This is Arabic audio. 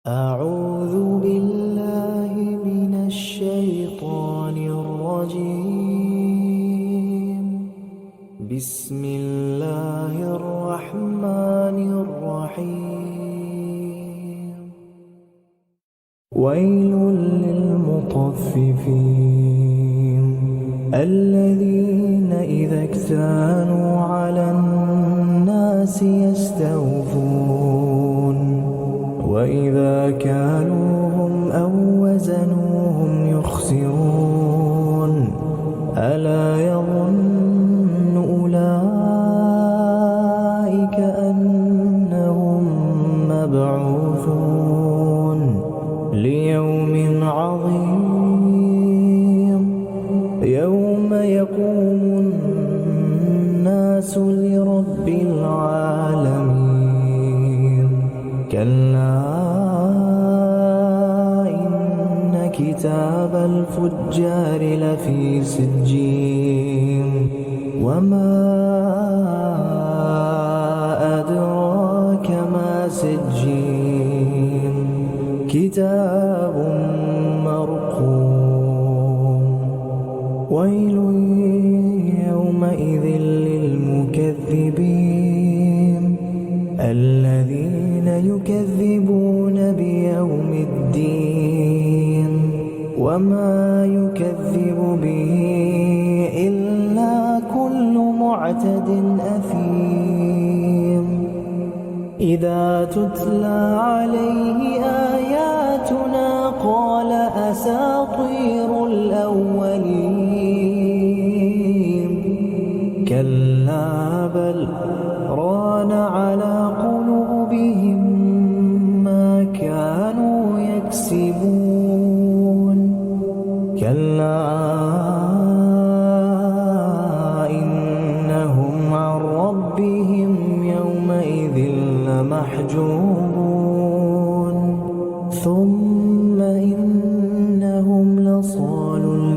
أعوذ بالله من الشيطان الرجيم. بسم الله الرحمن الرحيم. ويل للمطففين الذين إذا اكتالوا على الناس يستوفون وإذا كالوهم أو وزنوهم يخسرون ألا يظن أولئك أنهم مبعوثون ليوم عظيم يوم يقوم الناس لرب العالمين. كلا إن كتاب الفجار لفي سجين وما أدراك ما سجين كتاب مرقوم. ويل يومئذ للمكذبين الذين يكذبون بيوم الدين وما يكذب به إلا كل معتد أثيم. إذا تتلى عليه آياتنا قال أساطير الأولين. كلا بل ران على قلوبهم ما كانوا يكسبون. كلا إنهم عن ربهم يومئذ لمحجوبون. ثم